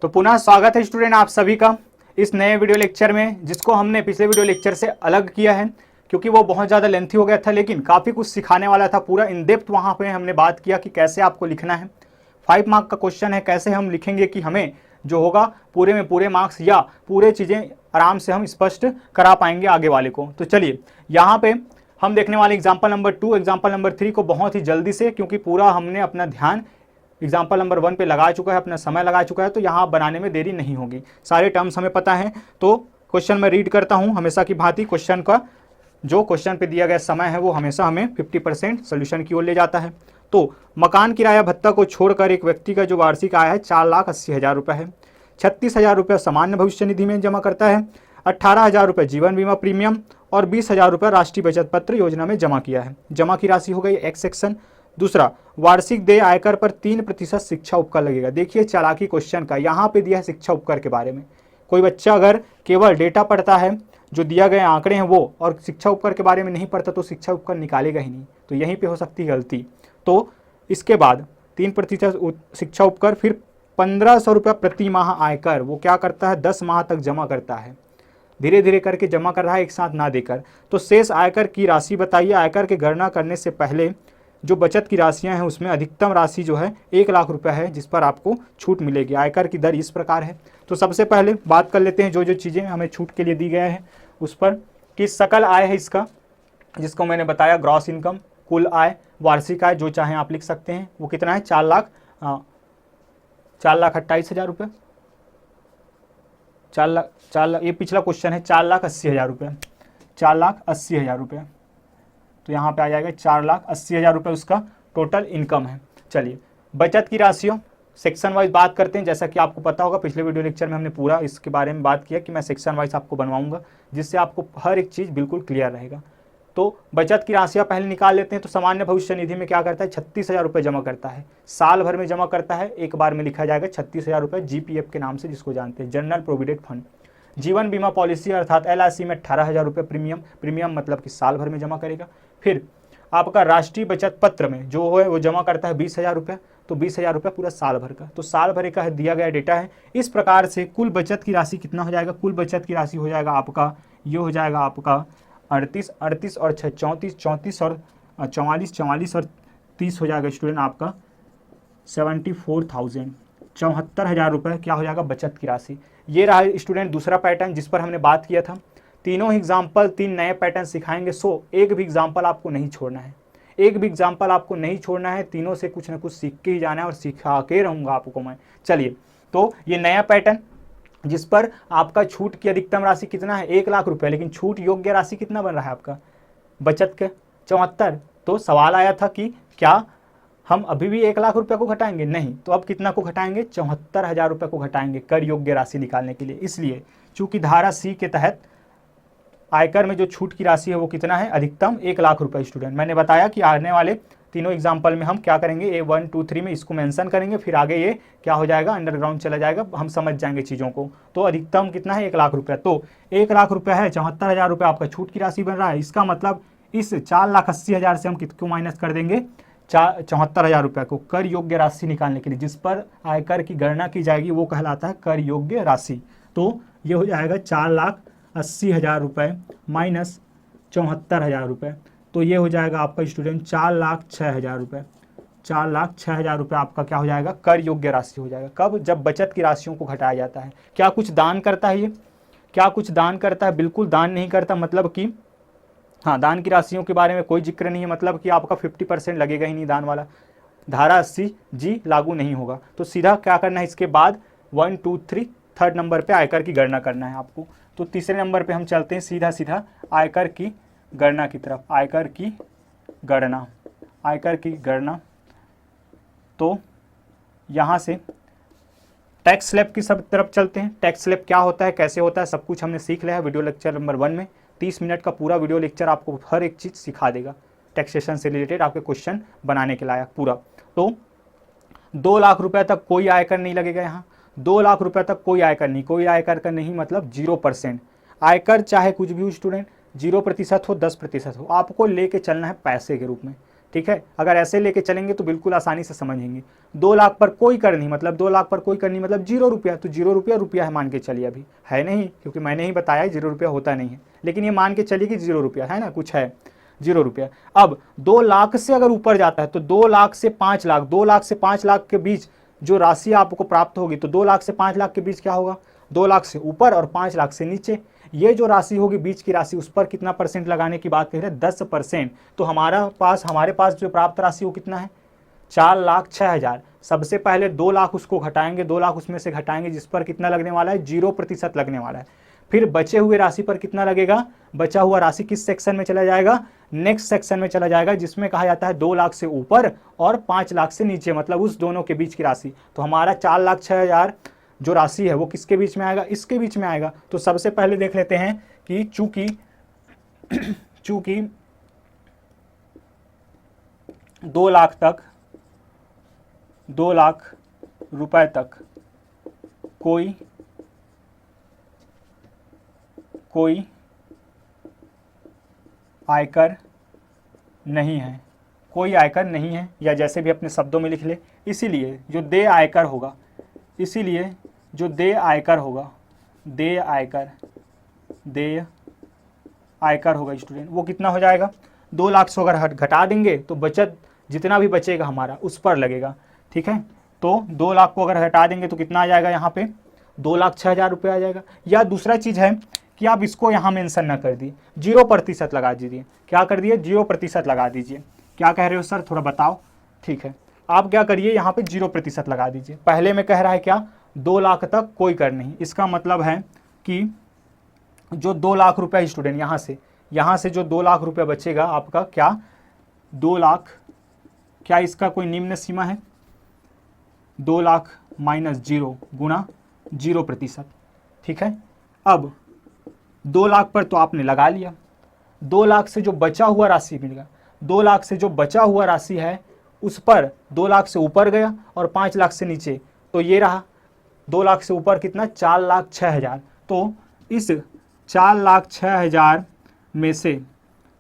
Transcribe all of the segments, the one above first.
तो पुनः स्वागत है स्टूडेंट आप सभी का इस नए वीडियो लेक्चर में, जिसको हमने पिछले वीडियो लेक्चर से अलग किया है क्योंकि वो बहुत ज़्यादा लेंथी हो गया था, लेकिन काफ़ी कुछ सिखाने वाला था। पूरा इन डेप्थ वहाँ पे हमने बात किया कि कैसे आपको लिखना है। 5 मार्क का क्वेश्चन है, कैसे हम लिखेंगे कि हमें जो होगा पूरे में पूरे मार्क्स या पूरे चीज़ें आराम से हम स्पष्ट करा पाएंगे आगे वाले को। तो चलिए यहाँ पे हम देखने वाले एग्जाम्पल नंबर 2, एग्जाम्पल नंबर 3 को बहुत ही जल्दी से, क्योंकि पूरा हमने अपना ध्यान एग्जाम्पल नंबर 1 पे लगा चुका है, अपना समय लगा चुका है, तो यहाँ बनाने में देरी नहीं होगी। सारे टर्म्स हमें पता है। तो क्वेश्चन मैं रीड करता हूँ हमेशा की भांति। क्वेश्चन का जो क्वेश्चन पे दिया गया समय है वो हमेशा हमें 50% सोल्यूशन की ओर ले जाता है। तो मकान किराया भत्ता को छोड़कर एक व्यक्ति का जो वार्षिक आय है 4,80,000 रुपये है। 36,000 रुपये सामान्य भविष्य निधि में जमा करता है, 18,000 रुपये जीवन बीमा प्रीमियम और 20,000 रुपये राष्ट्रीय बचत पत्र योजना में जमा किया है। जमा की राशि हो गई एक्स सेक्शन। दूसरा, वार्षिक देय आयकर पर 3% शिक्षा उपकर लगेगा। देखिए चालाकी क्वेश्चन का, यहाँ पे दिया है शिक्षा उपकर के बारे में। कोई बच्चा अगर केवल डेटा पढ़ता है, जो दिया गए आंकड़े हैं वो, और शिक्षा उपकर के बारे में नहीं पढ़ता तो शिक्षा उपकर निकालेगा ही नहीं। तो यहीं पे हो सकती है गलती। तो इसके बाद 3% शिक्षा उपकर, फिर 1,500 रुपये प्रति माह आयकर। वो क्या करता है, 10 माह तक जमा करता है, धीरे धीरे करके जमा कर रहा है, एक साथ ना देकर। तो शेष आयकर की राशि बताइए। आयकर की गणना करने से पहले जो बचत की राशियां हैं उसमें अधिकतम राशि जो है 1,00,000 रुपये है, जिस पर आपको छूट मिलेगी। आयकर की दर इस प्रकार है। तो सबसे पहले बात कर लेते हैं जो जो चीज़ें हमें छूट के लिए दी गए हैं उस पर, कि सकल आय है इसका, जिसको मैंने बताया ग्रॉस इनकम, कुल आय, वार्षिक आय, जो चाहें आप लिख सकते हैं। वो कितना है, 4,28,000 रुपये। 4,00,000 ये पिछला क्वेश्चन है, 4,80,000 रुपये। 4,80,000 रुपये। तो यहाँ पे आ जाएगा 4,80,000 रुपये उसका टोटल इनकम है। चलिए बचत की राशियों सेक्शन वाइज बात करते हैं। जैसा कि आपको पता होगा पिछले वीडियो लेक्चर में हमने पूरा इसके बारे में बात किया कि मैं सेक्शन वाइज आपको बनवाऊंगा, जिससे आपको हर एक चीज़ बिल्कुल क्लियर रहेगा। तो बचत की राशियाँ पहले निकाल लेते हैं। तो सामान्य भविष्य निधि में क्या करता है, 36,000 रुपये जमा करता है, साल भर में जमा करता है। एक बार में लिखा जाएगा 36,000 रुपये, GPF के नाम से जिसको जानते हैं, जनरल प्रोविडेंट फंड। जीवन बीमा पॉलिसी अर्थात LIC में 18,000 रुपये प्रीमियम मतलब कि साल भर में जमा करेगा। फिर आपका राष्ट्रीय बचत पत्र में जो है वो जमा करता है 20,000 रुपये। तो 20,000 रुपये पूरा साल भर का, तो साल भर का दिया गया डेटा है। इस प्रकार से कुल बचत की राशि कितना हो जाएगा, कुल बचत की राशि हो जाएगा आपका, ये हो जाएगा आपका 38 और 6 34 और 44 और 30 हो जाएगा स्टूडेंट आपका 74,000, 74,000 रुपये क्या हो जाएगा बचत की राशि। ये रहा स्टूडेंट दूसरा पैटर्न जिस पर हमने बात किया था। तीनों एग्जाम्पल 3 नए पैटर्न सिखाएंगे। सो एक भी एग्जाम्पल आपको नहीं छोड़ना है, एक भी एग्जाम्पल आपको नहीं छोड़ना है। तीनों से कुछ ना कुछ सीख के ही जाना है और सिखा के रहूँगा आपको मैं। चलिए तो ये नया पैटर्न जिस पर आपका छूट की अधिकतम राशि कितना है, 1,00,000 रुपये, लेकिन छूट योग्य राशि कितना बन रहा है आपका बचत के 74। तो सवाल आया था कि क्या हम अभी भी 1,00,000 रुपये को घटाएंगे, नहीं। तो अब कितना को घटाएंगे, 74,000 रुपये को घटाएंगे कर योग्य राशि निकालने के लिए। इसलिए चूंकि धारा C के तहत आयकर में जो छूट की राशि है वो कितना है, अधिकतम 1,00,000 रुपये। स्टूडेंट मैंने बताया कि आने वाले तीनों एग्जाम्पल में हम क्या करेंगे, A1 2 3 में इसको मेंशन करेंगे, फिर आगे ये क्या हो जाएगा, अंडरग्राउंड चला जाएगा, हम समझ जाएंगे चीज़ों को। तो अधिकतम कितना है, 1,00,000 रुपये। तो 1,00,000 रुपये है, 74,000 रुपये आपका छूट की राशि बन रहा है। इसका मतलब इस 4,80,000 से हम किसको माइनस कर देंगे, 74,000 रुपये को कर योग्य राशि निकालने के लिए, जिस पर आयकर की गणना की जाएगी वो कहलाता है कर योग्य राशि। तो ये हो जाएगा 4,80,000 रुपये माइनस 74,000 रुपये। तो ये हो जाएगा आपका स्टूडेंट 4,06,000 रुपये। 4,06,000 रुपये आपका क्या हो जाएगा, कर योग्य राशि हो जाएगा। कब, जब बचत की राशियों को घटाया जाता है। क्या कुछ दान करता है ये, क्या कुछ दान करता है, बिल्कुल दान नहीं करता। मतलब कि हाँ, दान की राशियों के बारे में कोई जिक्र नहीं है, मतलब कि आपका 50% लगेगा ही नहीं दान वाला, धारा 80G लागू नहीं होगा। तो सीधा क्या करना है, इसके बाद 1 2 3 थर्ड नंबर पे आयकर की गणना करना है आपको। तो तीसरे नंबर पे हम चलते हैं सीधा सीधा आयकर की गणना की तरफ। आयकर की गणना, आयकर की गणना। तो यहाँ से टैक्स स्लैब की सब तरफ चलते हैं। टैक्स स्लैब क्या होता है, कैसे होता है, सब कुछ हमने सीख लिया है वीडियो लेक्चर नंबर 1 में। 30 मिनट का पूरा वीडियो लेक्चर आपको हर एक चीज़ सिखा देगा, टैक्सेशन से रिलेटेड आपके क्वेश्चन बनाने के लायक पूरा। तो 2,00,000 रुपये तक कोई आयकर नहीं लगेगा यहाँ। 2,00,000 रुपये तक कोई आयकर नहीं, कोई आयकर का नहीं मतलब 0% आयकर। चाहे कुछ भी हो स्टूडेंट, 0% हो 10% हो, आपको लेके चलना है पैसे के रूप में। ठीक है, अगर ऐसे लेके चलेंगे तो बिल्कुल आसानी से समझेंगे। 2 लाख पर कोई कर नहीं, मतलब 2 लाख पर कोई कर नहीं मतलब 0 रुपया, तो 0 रुपया रुपया है मान के चलिए, अभी है नहीं क्योंकि मैंने ही बताया 0 रुपया होता नहीं है, लेकिन ये मान के चलिए कि 0 रुपया है ना, कुछ है 0 रुपया। अब 2 लाख से अगर ऊपर जाता है तो 2 लाख से 5 लाख, 2 लाख से 5 लाख के बीच जो राशि आपको प्राप्त होगी, तो 2 लाख से 5 लाख के बीच क्या होगा, 2 लाख से ऊपर और 5 लाख से नीचे, ये जो राशि होगी बीच की राशि, उस पर कितना परसेंट लगाने की बात कह रहे हैं, 10%। तो हमारे पास जो प्राप्त राशि वो कितना है, 4,06,000। सबसे पहले 2 लाख उसको घटाएंगे, 2 लाख उसमें से घटाएंगे, जिस पर कितना लगने वाला है, 0% लगने वाला है। फिर बचे हुए राशि पर कितना लगेगा, बचा हुआ राशि किस सेक्शन में चला जाएगा, नेक्स्ट सेक्शन में चला जाएगा, जिसमें कहा जाता है 2 लाख से ऊपर और 5 लाख से नीचे, मतलब उस दोनों के बीच की राशि। तो हमारा 4,06,000 जो राशि है वो किसके बीच में आएगा, इसके बीच में आएगा। तो सबसे पहले देख लेते हैं कि चूंकि 2 लाख तक, 2 लाख रुपए तक कोई आयकर नहीं है, कोई आयकर नहीं है, या जैसे भी अपने शब्दों में लिख ले, इसीलिए जो देय आयकर होगा, इसीलिए जो देय आयकर होगा, देय आयकर होगा स्टूडेंट, वो कितना हो जाएगा, 2 लाख से अगर घटा देंगे तो बचत जितना भी बचेगा हमारा उस पर लगेगा। ठीक है, तो 2 लाख को अगर घटा देंगे तो कितना आ जाएगा, यहाँ पे 2,06,000 रुपये आ जाएगा। या दूसरा चीज़ है कि आप इसको यहाँ मेंशन ना कर दिए, 0% लगा दीजिए। क्या कर दिए, 0% लगा दीजिए। क्या कह रहे हो सर, थोड़ा बताओ। ठीक है, आप क्या करिए, यहाँ पे 0% लगा दीजिए। पहले में कह रहा है क्या, 2 लाख तक कोई कर नहीं, इसका मतलब है कि जो 2 लाख रुपये स्टूडेंट यहाँ से जो 2 लाख रुपये बचेगा आपका, क्या 2 लाख, क्या इसका कोई निम्न सीमा है, 2 लाख माइनस 0 गुणा 0%। ठीक है, अब 2 लाख पर तो आपने लगा लिया, 2 लाख से जो बचा हुआ राशि मिलेगा, 2 लाख से जो बचा हुआ राशि है उस पर 2 लाख से ऊपर गया और 5 लाख से नीचे, तो ये रहा 2 लाख से ऊपर कितना, 4,06,000। तो इस 4,06,000 में से,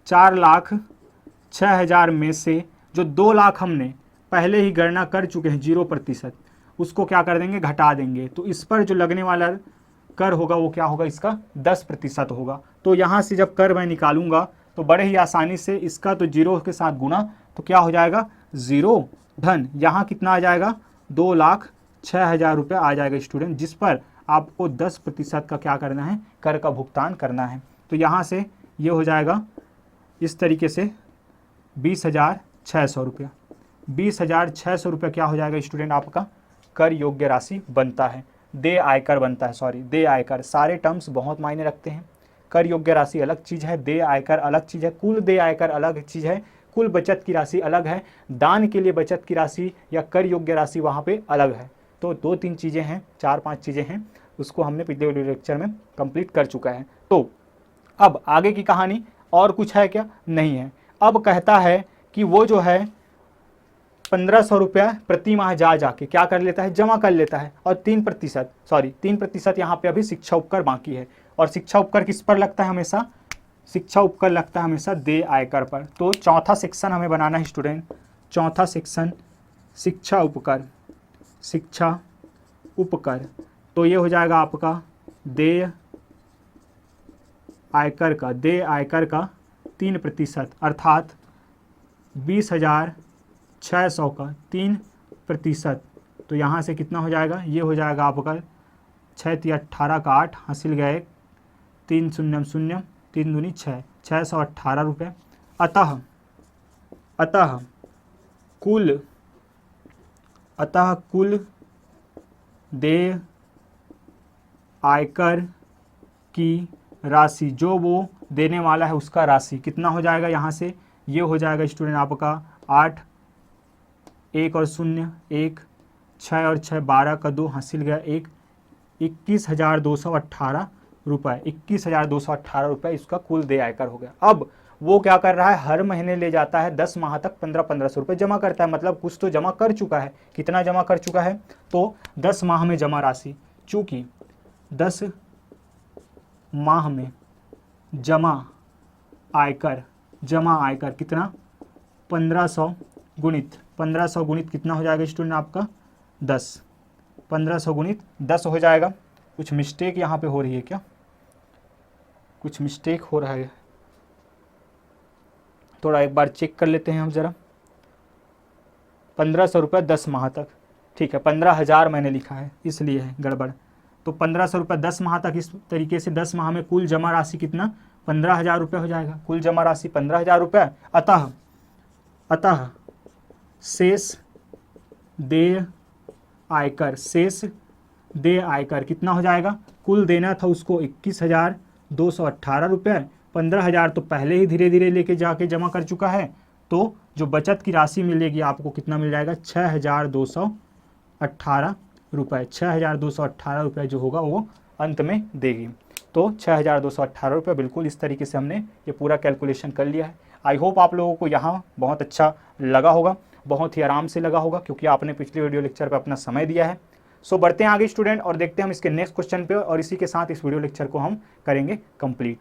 4,06,000 में से जो 2 लाख हमने पहले ही गणना कर चुके हैं 0%, उसको क्या कर देंगे, घटा देंगे। तो इस पर जो लगने वाला कर होगा वो क्या होगा, इसका 10% होगा। तो यहाँ से जब कर मैं निकालूंगा तो बड़े ही आसानी से इसका तो 0 के साथ गुना, तो क्या हो जाएगा, 0 धन, यहाँ कितना आ जाएगा, 2,06,000 रुपये आ जाएगा स्टूडेंट, जिस पर आपको 10% का क्या करना है, कर का भुगतान करना है। तो यहाँ से ये हो जाएगा इस तरीके से 20,600 रुपया, 20,600 रुपये क्या हो जाएगा स्टूडेंट, आपका कर योग्य राशि बनता है, देय आयकर बनता है, सॉरी देय आयकर। सारे टर्म्स बहुत मायने रखते हैं, कर योग्य राशि अलग चीज़ है, देय आयकर अलग चीज़ है, कुल देय आयकर अलग चीज़ है, कुल बचत की राशि अलग है, दान के लिए बचत की राशि या कर योग्य राशि वहाँ पे अलग है। तो 2-3 चीज़ें हैं, 4-5 चीज़ें हैं, उसको हमने पिछले लेक्चर में कंप्लीट कर चुका है। तो अब आगे की कहानी और कुछ है क्या, नहीं है। अब कहता है कि वो जो है 1,500 रुपया प्रति माह जाके क्या कर लेता है, जमा कर लेता है, और 3% यहाँ पे अभी शिक्षा उपकर बाकी है। और शिक्षा उपकर किस पर लगता है हमेशा, शिक्षा उपकर लगता है हमेशा देय आयकर पर। तो चौथा सेक्शन हमें बनाना है स्टूडेंट, चौथा सेक्शन शिक्षा उपकर। तो ये हो जाएगा आपका देय आयकर का 3%, अर्थात 20,600 का 3%। तो यहाँ से कितना हो जाएगा, ये हो जाएगा आपका 6×18 का 8, हासिल गया 1, 3 शून्य 0, 3 दूनी 6, 618 रुपये। अतः कुल देय आयकर की राशि जो वो देने वाला है उसका राशि कितना हो जाएगा, यहाँ से ये हो जाएगा स्टूडेंट आपका 8, 1 और 0 1, 6 और 6 12 का 2, हासिल गया 1, 21,218 रुपये, 21,218 रुपये इसका कुल देय आयकर हो गया। अब वो क्या कर रहा है, हर महीने ले जाता है 10 माह तक 1500 रुपये जमा करता है, मतलब कुछ तो जमा कर चुका है। कितना जमा कर चुका है, तो 10 माह में जमा राशि, चूँकि 10 माह में जमा आयकर कितना 1500 गुणित कितना हो जाएगा स्टूडेंट आपका 10, 1500 गुणित 10 हो जाएगा। कुछ मिस्टेक यहाँ पे हो रही है क्या, कुछ मिस्टेक हो रहा है, थोड़ा एक बार चेक कर लेते हैं हम ज़रा। 1500 रुपये 10 माह तक, ठीक है 15,000 मैंने लिखा है इसलिए है गड़बड़। तो 1500 रुपये 10 माह तक, इस तरीके से 10 माह में कुल जमा राशि कितना 15,000 रुपये हो जाएगा, कुल जमा राशि 15,000 रुपये। अतः शेष देय आयकर कितना हो जाएगा, कुल देना था उसको 21,218 रुपये, 15,000 तो पहले ही धीरे धीरे लेके जाके जमा कर चुका है, तो जो बचत की राशि मिलेगी आपको कितना मिल जाएगा 6,218 रुपये, 6,218 रुपये जो होगा वो अंत में देगी। तो 6,218 रुपये, बिल्कुल इस तरीके से हमने ये पूरा कैलकुलेशन कर लिया है। आई होप आप लोगों को यहाँ बहुत अच्छा लगा होगा, बहुत ही आराम से लगा होगा, क्योंकि आपने पिछले वीडियो लेक्चर पे अपना समय दिया है। सो बढ़ते हैं आगे स्टूडेंट और देखते हैं हम इसके नेक्स्ट क्वेश्चन पे, और इसी के साथ इस वीडियो लेक्चर को हम करेंगे कंप्लीट।